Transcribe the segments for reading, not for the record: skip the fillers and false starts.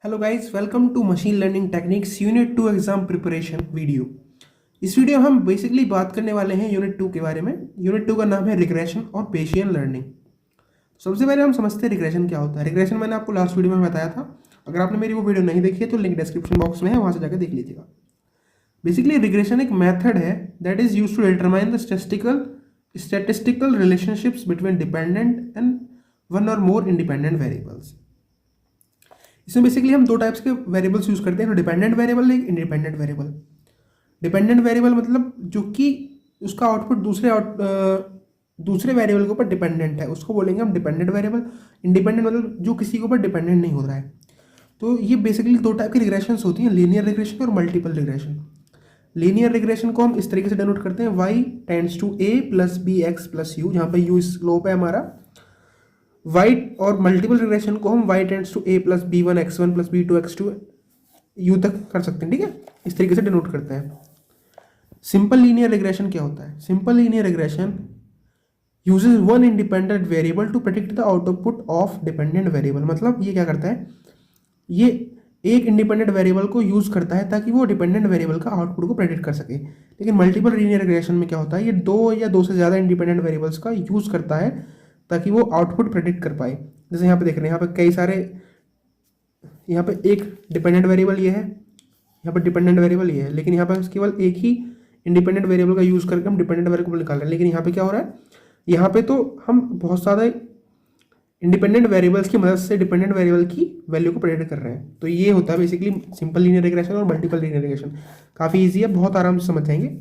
Hello guys, welcome to machine learning techniques unit 2 exam preparation video. इस video में हम basically बात करने वाले हैं यूनिट 2 के बारे में। यूनिट 2 का नाम है रिग्रेशन और बेशियन लर्निंग। सबसे पहले हम समझते हैं रिग्रेशन क्या होता है। रिग्रेशन मैंने आपको लास्ट वीडियो में बताया था। अगर आपने मेरी वो वीडियो नहीं देखी है तो लिंक डिस्क्रिप्शन बॉक्स में है, वहाँ से जाकर देख लीजिएगा। बेसिकली रिग्रेशन एक मेथड है that is use to determine the statistical relationships between dependent and one or more independent variables. इसमें बेसिकली हम दो टाइप्स के वेरिएबल्स यूज करते हैं, डिपेंडेंट वेरिएबल एक इंडिपेंडेंट वेरिएबल। डिपेंडेंट वेरिएबल मतलब जो कि उसका आउटपुट दूसरे वेरिएबल के ऊपर डिपेंडेंट है, उसको बोलेंगे हम डिपेंडेंट वेरिएबल। इंडिपेंडेंट मतलब जो किसी के ऊपर डिपेंडेंट नहीं हो रहा है। तो ये बेसिकली दो टाइप की रिग्रेशंस होती हैं, लीनियर रिग्रेशन और मल्टीपल रिग्रेशन। लीनियर रिग्रेशन को हम इस तरीके से डिनोट करते हैं, y tends to a plus b x plus u, जहाँ पे u स्लोप है हमारा। y और मल्टीपल रिग्रेशन को हम y tends to a plus b one x one plus b two x two u तक कर सकते हैं, ठीक है। इस तरीके से डिनोट करते हैं। सिंपल लीनियर रिग्रेशन क्या होता है? Simple linear regression uses one independent variable to predict the output of dependent variable. मतलब ये क्या करता है, ये एक इंडिपेंडेंट वेरिएबल को यूज करता है ताकि वो डिपेंडेंट वेरिएबल का आउटपुट को प्रेडिक्ट कर सके। लेकिन मल्टीपल लीनियर रिग्रेशन में क्या होता है, ये दो या दो से ज़्यादा इंडिपेंडेंट वेरिएबल्स का यूज करता है ताकि वो आउटपुट प्रेडिक्ट कर पाए। जैसे यहाँ पे देख रहे हैं, यहाँ पे कई सारे, यहाँ पे एक डिपेंडेंट वेरिएबल ये है, यहाँ पे डिपेंडेंट वेरिएबल ये है, लेकिन यहाँ पे केवल एक ही इंडिपेंडेंट वेरिएबल का यूज करके हम डिपेंडेंट वेरिएबल निकाल रहे हैं। लेकिन यहाँ पे क्या हो रहा है, यहाँ पे तो हम बहुत ज़्यादा इंडिपेंडेंट वेरिएबल्स की मदद से डिपेंडेंट वेरिएबल की वैल्यू को प्रेडिक्ट कर रहे हैं। तो ये होता है बेसिकली सिंपल लीनियर रिग्रेशन और मल्टीपल लीनियर रिग्रेशन। काफ़ी ईजी है, बहुत आराम से समझ जाएंगे।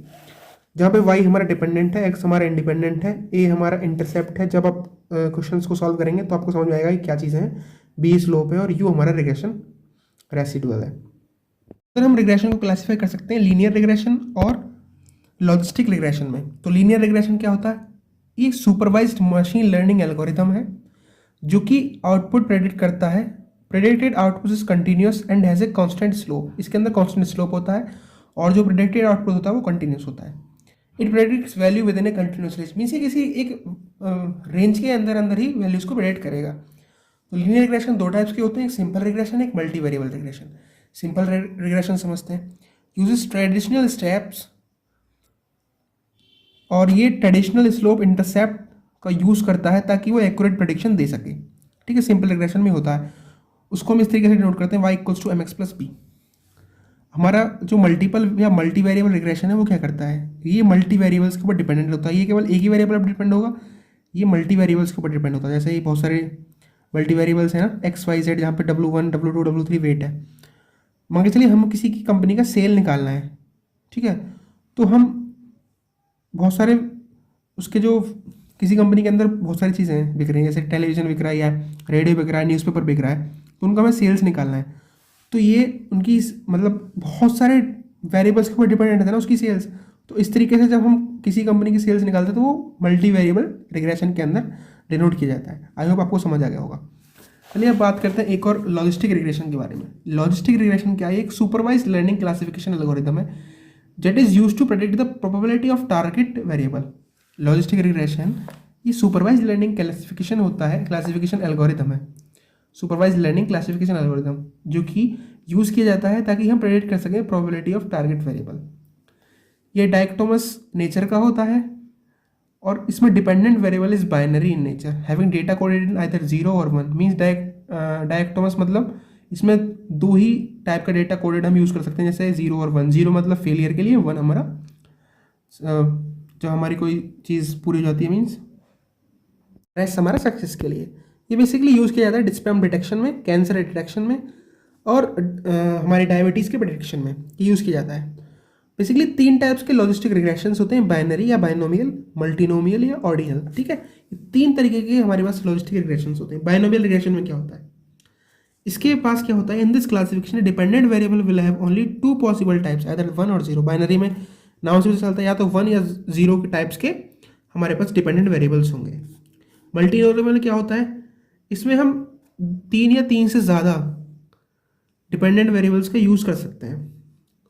जहाँ पे y हमारा डिपेंडेंट है, x हमारा इंडिपेंडेंट है, a हमारा इंटरसेप्ट है। जब आप क्वेश्चंस को सॉल्व करेंगे तो आपको समझ में आएगा कि क्या चीज़ें हैं। b स्लोप है और u हमारा रिग्रेशन रेसिडुअल है। अगर हम रिग्रेशन को क्लासीफाई कर सकते हैं लीनियर रिग्रेशन और लॉजिस्टिक रिग्रेशन में। तो लीनियर रिग्रेशन क्या होता है, ये सुपरवाइज्ड मशीन लर्निंग एल्गोरिथम है जो कि आउटपुट प्रेडिक्ट करता है। Predicted output is continuous and has a constant slope. इसके अंदर कांस्टेंट स्लोप होता है और जो प्रेडिक्टेड आउटपुट होता है वो कंटिन्यूस होता है। It predicts value with in a continuous range, means किसी एक रेंज के अंदर ही वैल्यूज को प्रेडिक्ट करेगा। तो लीनियर रिग्रेशन दो टाइप्स के होते हैं, एक सिंपल रिग्रेशन, एक multi variable regression. Simple regression समझते हैं, यूजेस ट्रेडिशनल स्टेप्स, और ये ट्रेडिशनल स्लोप इंटरसेप्ट का यूज़ करता है ताकि वो एक्यूरेट प्रेडिक्शन दे सके, ठीक है। सिंपल रिग्रेशन में होता है, उसको हम इस तरीके से डिनोट करते हैं, y equals to m x plus b. हमारा जो मल्टीपल या मल्टी वेरिएबल रिग्रेशन है वो क्या करता है, ये मल्टी वेरिएबल्स के ऊपर डिपेंडेंट होता है। ये केवल एक ही वेरिएबल पर डिपेंड होगा, ये मल्टी वेरिएबल्स के ऊपर डिपेंड होता है। जैसे ये बहुत सारे मल्टी वेरिएबल्स हैं ना, एक्स वाई जेड, जहाँ पे W1 W2 W3 वेट है। मान के चलिए हम किसी की कंपनी का सेल निकालना है, ठीक है। तो हम बहुत सारे उसके जो किसी कंपनी के अंदर बहुत सारी चीज़ें बिक रही हैं, जैसे टेलीविज़न बिक रहा है या रेडियो बिक रहा है, न्यूज़पेपर बिक रहा है, तो उनका हमें सेल्स निकालना है। तो ये उनकी मतलब बहुत सारे वेरिएबल्स के ऊपर डिपेंडेंट है ना उसकी सेल्स। तो इस तरीके से जब हम किसी कंपनी की सेल्स निकालते हैं तो वो मल्टी वेरिएबल रिग्रेशन के अंदर डिनोट किया जाता है। आई होप आपको समझ आ गया होगा। चलिए अब बात करते हैं एक और लॉजिस्टिक रिग्रेशन के बारे में। लॉजिस्टिक रिग्रेशन क्या है, एक सुपरवाइज्ड लर्निंग क्लासिफिकेशन एल्गोरिथम है that is used to predict the probability of target variable. Logistic regression ये सुपरवाइज्ड लर्निंग क्लासिफिकेशन होता है, क्लासिफिकेशन एल्गोरिथम है, सुपरवाइज्ड लर्निंग क्लासिफिकेशन एल्गोरिथम, जो कि यूज़ किया जाता है ताकि हम प्रेडिक्ट कर सकें प्रोबेबिलिटी ऑफ टारगेट वेरिएबल। ये डायकोटोमस नेचर का होता है और इसमें dependent variable is binary in nature, having data coded in either 0 और 1। मीन्स डायकोटोमस मतलब इसमें दो ही टाइप का डेटा कोडेड हम यूज़ कर सकते हैं, जैसे 0 और 1। 0 मतलब फेलियर के लिए, 1 हमारा जो हमारी कोई चीज़ पूरी हो जाती है, मीन्स रेस्ट हमारा सक्सेस के लिए। ये बेसिकली यूज़ किया जाता है डिस्पैम डिटेक्शन में, कैंसर डिटेक्शन में और हमारी डायबिटीज़ के प्रिडिक्शन में ये यूज़ किया जाता है। बेसिकली 3 टाइप्स के लॉजिस्टिक रिग्रेशंस होते हैं, बाइनरी या बाइनोमियल, मल्टीनोमियल या ऑर्डिनल, ठीक है। ये 3 तरीके के हमारे पास लॉजिस्टिक रिग्रेशंस होते हैं। बाइनोमियल रिग्रेशन में क्या होता है, इसके पास क्या होता है, in this classification dependent variable will have only 2 possible types, either 1 और 0। बाइनरी में नाम से चलता है या तो 1 या 0 के टाइप्स के हमारे पास डिपेंडेंट वेरिएबल्स होंगे। मल्टीनोमियल क्या होता है, इसमें हम 3 या 3 से ज़्यादा डिपेंडेंट वेरिएबल्स का यूज़ कर सकते हैं।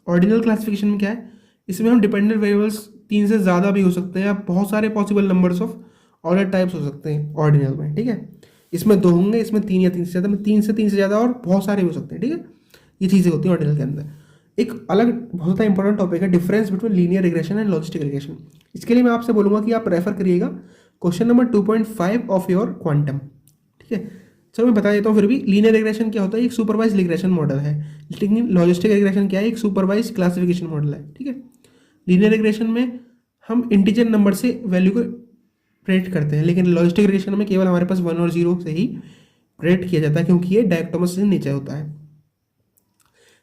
ऑर्डिनल क्लासिफिकेशन में क्या है, इसमें हम डिपेंडेंट वेरिएबल्स 3 से ज़्यादा भी हो सकते हैं या बहुत सारे possible numbers of order types हो सकते हैं ऑर्डिनल में, ठीक है। इसमें 2 होंगे, इसमें 3 या 3 से ज़्यादा, में 3 से ज़्यादा और बहुत सारे हो सकते हैं, ठीक है। ये चीज़ें होती हैं ऑर्डिनल के अंदर। एक अलग बहुत ज़्यादा इंपॉर्टेंट टॉपिक है difference between linear regression and logistic regression. इसके लिए मैं आपसे बोलूँगा कि आप रेफर करिएगा question number 2.5 of your quantum, ठीक है। चलो मैं बता देता हूँ फिर भी। लीनियर रिग्रेशन क्या होता है, एक सुपरवाइज रिग्रेशन मॉडल है, लेकिन लॉजिस्टिक रिग्रेशन क्या है, एक सुपरवाइज क्लासिफिकेशन मॉडल है, ठीक है। लीनियर रिग्रेशन में हम इंटीजर नंबर से वैल्यू को प्रेडिक्ट करते हैं, लेकिन लॉजिस्टिक रिग्रेशन में केवल हमारे पास 1 और 0 से ही प्रेडिक्ट किया जाता है, क्योंकि ये डायकोटोमस से नीचे होता है।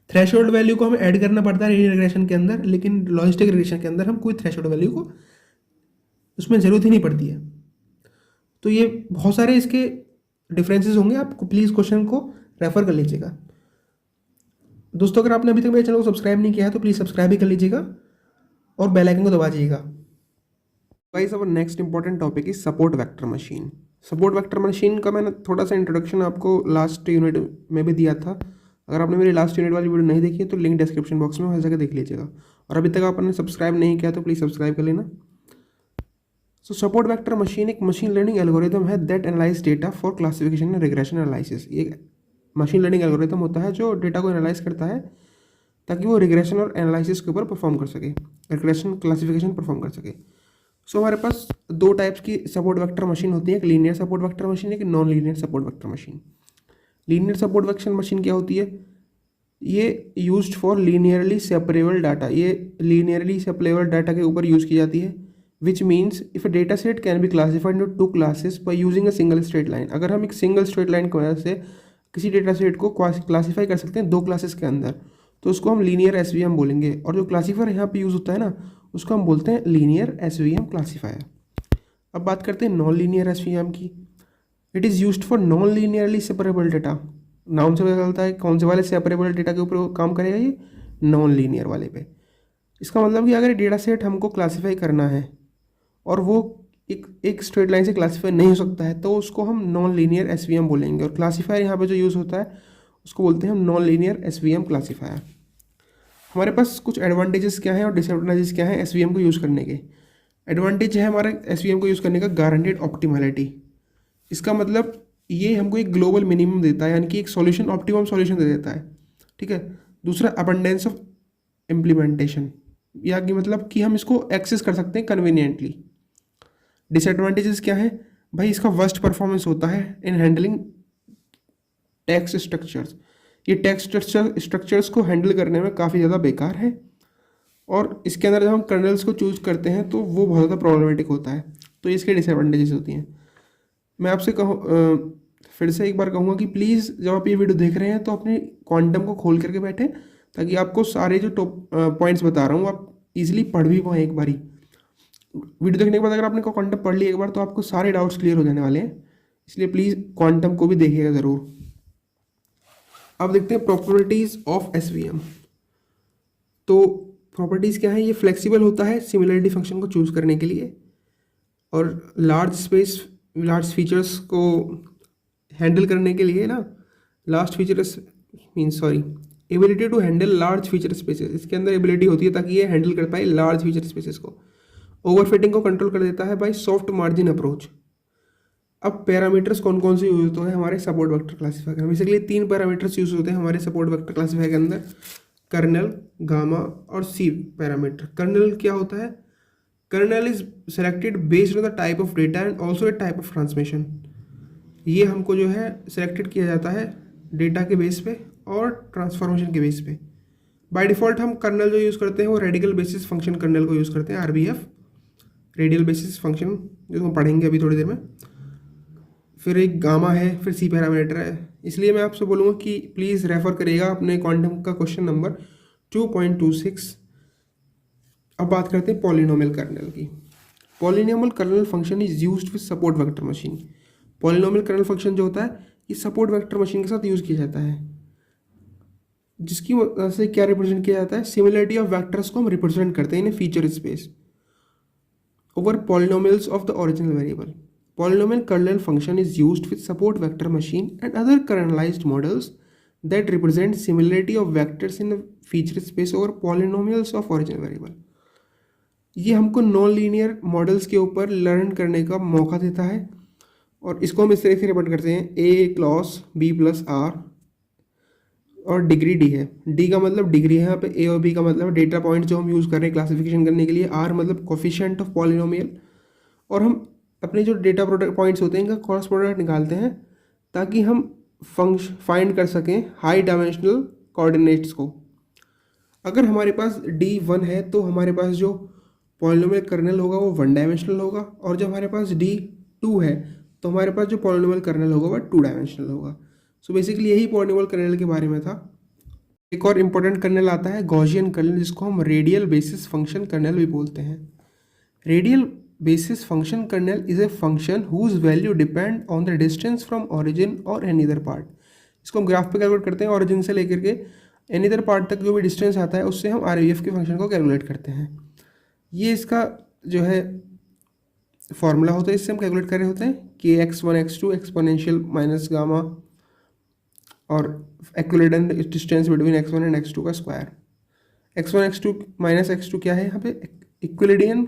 थ्रेशोल्ड वैल्यू को हमें ऐड करना पड़ता है लीनियर रिग्रेशन के अंदर, लेकिन लॉजिस्टिक रिग्रेशन के अंदर हम कोई थ्रेशोल्ड वैल्यू को उसमें ज़रूरत ही नहीं पड़ती है। तो ये बहुत सारे इसके डिफरेंसेस होंगे, आपको प्लीज़ क्वेश्चन को रेफर कर लीजिएगा। दोस्तों, अगर आपने अभी तक मेरे चैनल को सब्सक्राइब नहीं किया है तो प्लीज़ सब्सक्राइब भी कर लीजिएगा और बेल आइकन को दबा दीजिएगा। Guys, our next important topic is support vector machine. Support vector machine का मैंने थोड़ा सा इंट्रोडक्शन आपको लास्ट यूनिट में भी दिया था। अगर आपने मेरी लास्ट यूनिट वाली वीडियो नहीं देखी है तो लिंक डिस्क्रिप्शन बॉक्स में हर जगह देख लीजिएगा, और अभी तक आपने सब्सक्राइब नहीं किया तो प्लीज़ सब्सक्राइब कर लेना। सो सपोर्ट वेक्टर मशीन एक मशीन लर्निंग एल्गोरिथम है that analyse data for classification and regression analysis. ये मशीन लर्निंग एल्गोरिथम होता है जो डेटा को एनालाइज करता है ताकि वो रिग्रेशन और एनालिसिस के ऊपर परफॉर्म कर सके, रिग्रेशन क्लासिफिकेशन परफॉर्म कर सके। सो हमारे पास 2 टाइप्स की सपोर्ट वेक्टर मशीन होती है, एक लीनियर सपोर्ट वेक्टर मशीन, एक non linear support vector machine. Linear support vector machine क्या होती है, ये used for linearly separable data. ये लीनियरली सेपरेबल डाटा के ऊपर यूज़ की जाती है, which means if a data set can be classified into 2 classes by using a single straight line. अगर हम एक सिंगल स्ट्रेट लाइन की वजह से किसी डेटा सेट को क्लासीफाई कर सकते हैं 2 क्लासेस के अंदर, तो उसको हम लीनियर एसवीएम बोलेंगे। और जो क्लासीफायर यहाँ पे यूज़ होता है ना, उसको हम बोलते हैं लीनियर एसवीएम क्लासीफायर। अब बात करते हैं नॉन लीनियर एसवीएम की। It is used for non linearly separable data. नाम से पता चलता है कौन से वाले सेपरेबल डेटा के ऊपर काम करेगा, ये नॉन लीनियर वाले पे। इसका मतलब कि अगर डेटा सेट हमको क्लासीफाई करना है और वो एक स्ट्रेट लाइन से क्लासीफाई नहीं हो सकता है, तो उसको हम नॉन लीनियर एसवीएम बोलेंगे। और क्लासीफायर यहाँ पे जो यूज़ होता है उसको बोलते हैं हम नॉन लीनियर एसवीएम क्लासीफायर। हमारे पास कुछ एडवांटेजेस क्या हैं और डिसएडवांटेजेस क्या हैं एसवीएम को यूज़ करने के। एडवांटेज है हमारे एसवीएम को यूज़ करने का गारंटेड ऑप्टिमैलिटी। इसका मतलब ये हमको एक ग्लोबल मिनिमम देता है, यानी कि एक सॉल्यूशन ऑप्टिमम सॉल्यूशन दे देता है, ठीक है। दूसरा अबंडेंस ऑफ इम्प्लीमेंटेशन, या कि मतलब कि हम इसको एक्सेस कर सकते हैं कन्वीनियंटली। डिसएडवांटेजेस क्या है भाई, इसका वर्स्ट परफॉर्मेंस होता है इन हैंडलिंग टेक्स्ट स्ट्रक्चर्स। ये टेक्स्ट स्ट्रक्चर्स को हैंडल करने में काफ़ी ज़्यादा बेकार है, और इसके अंदर जब हम कर्नल्स को चूज़ करते हैं तो वो बहुत ज़्यादा प्रॉब्लमेटिक होता है। तो इसके डिसएडवांटेजेस होती हैं। मैं आपसे फिर से एक बार कहूँगा कि प्लीज़ जब आप ये वीडियो देख रहे हैं तो अपने क्वांटम को खोल करके बैठें, ताकि आपको सारे जो टॉप पॉइंट्स बता रहा हूँ आप इजीली पढ़ भी पाएँ। एक बारी वीडियो देखने के बाद अगर आपने क्वांटम पढ़ लिया एक बार तो आपको सारे डाउट्स क्लियर हो जाने वाले हैं, इसलिए प्लीज़ क्वांटम को भी देखिएगा ज़रूर। अब देखते हैं प्रॉपर्टीज़ ऑफ एसवीएम। तो प्रॉपर्टीज़ क्या है, ये फ्लेक्सिबल होता है सिमिलरिटी फंक्शन को चूज़ करने के लिए, और लार्ज फीचर्स को हैंडल करने के लिए ना, ability to handle large feature spaces. इसके अंदर एबिलिटी होती है ताकि ये हैंडल कर पाए लार्ज फीचर स्पेसेस को। ओवरफिटिंग को कंट्रोल कर देता है बाय सॉफ्ट मार्जिन अप्रोच। अब पैरामीटर्स कौन कौन से यूज होते हैं हमारे सपोर्ट वेक्टर क्लासीफायर में। बेसिकली 3 पैरामीटर्स यूज होते हैं हमारे सपोर्ट वेक्टर क्लासीफायर के अंदर, कर्नल, गामा और सी पैरामीटर। कर्नल क्या होता है, kernel is selected based on the type of data and also a type of transmission. ये हमको जो है सेलेक्टेड किया जाता है डेटा के बेस पे और ट्रांसफॉर्मेशन के बेस पे। बाय डिफ़ॉल्ट हम कर्नल जो यूज़ करते हैं वो रेडिकल बेसिस फंक्शन कर्नल को यूज़ करते हैं, RBF रेडियल बेसिस फंक्शन, जो हम पढ़ेंगे अभी थोड़ी देर में। फिर एक गामा है, फिर सी पैरामीटर है। इसलिए मैं आपसे बोलूँगा कि प्लीज़ रेफ़र करिएगा अपने क्वांटम का क्वेश्चन नंबर 2.26। अब बात करते हैं पॉलिनोमियल कर्नल की। Polynomial kernel function is used with support vector machine. Polynomial kernel function जो होता है ये सपोर्ट वेक्टर मशीन के साथ यूज़ किया जाता है, जिसकी वजह से क्या रिप्रेजेंट किया जाता है, सिमिलरिटी ऑफ वेक्टर्स को हम रिप्रेजेंट करते हैं in feature space over polynomials of the original variable. Polynomial kernel function is used with support vector machine and other kernelized models that represent similarity of vectors in the feature space over polynomials of original variable। ये हमको non linear models के ऊपर learn करने का मौका देता है, और इसको हम इस तरीके से रिप्रेजेंट करते हैं, ए क्लॉस बी प्लस आर और डिग्री डी है। डी का मतलब डिग्री है यहाँ पे, ए और बी का मतलब डेटा पॉइंट जो हम यूज़ कर रहे हैं क्लासिफिकेशन करने के लिए, आर मतलब कोफिशिएंट ऑफ पॉलिनोमियल। और हम अपने जो डेटा प्रोडक्ट पॉइंट्स होते हैं इनका क्रॉस प्रोडक्ट निकालते हैं ताकि हम फंक्शन फाइंड कर सकें हाई डायमेंशनल कोऑर्डिनेट्स को। अगर हमारे पास D1 है तो हमारे पास जो पॉलिनोमियल कर्नल होगा वो 1 डायमेंशनल होगा, और जब हमारे पास D2 है तो हमारे पास जो पॉलिनोमियल कर्नल होगा वह 2 डायमेंशनल होगा। सो बेसिकली यही पॉलिनोमियल कर्नल के बारे में था। एक और इम्पोर्टेंट कर्नल आता है गॉसियन कर्नल, जिसको हम रेडियल बेसिस फंक्शन कर्नल भी बोलते हैं। Radial basis function kernel is a function whose value depend on the distance from origin or any other part. इसको हम ग्राफ पे कैलकुलेट करते हैं, ओरिजिन से लेकर के एनी अदर पार्ट तक जो भी डिस्टेंस आता है उससे हम RBF के फंक्शन को कैलकुलेट करते हैं। ये इसका जो है फॉर्मूला होता है, इससे हम कैलकुलेट कर रहे होते हैं कि x1 x2 exponential minus gamma और equivalent distance between x1 and x2 का square. x1 x2 minus x2 क्या है यहाँ पे, इक्विलिडियन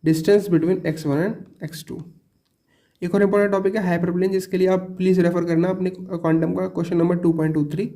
distance between x1 and x2। एक और इम्पोर्टेंट टॉपिक है हाइपरप्लेन, जिसके लिए आप प्लीज़ रेफर करना अपने क्वांटम का क्वेश्चन नंबर 2.23।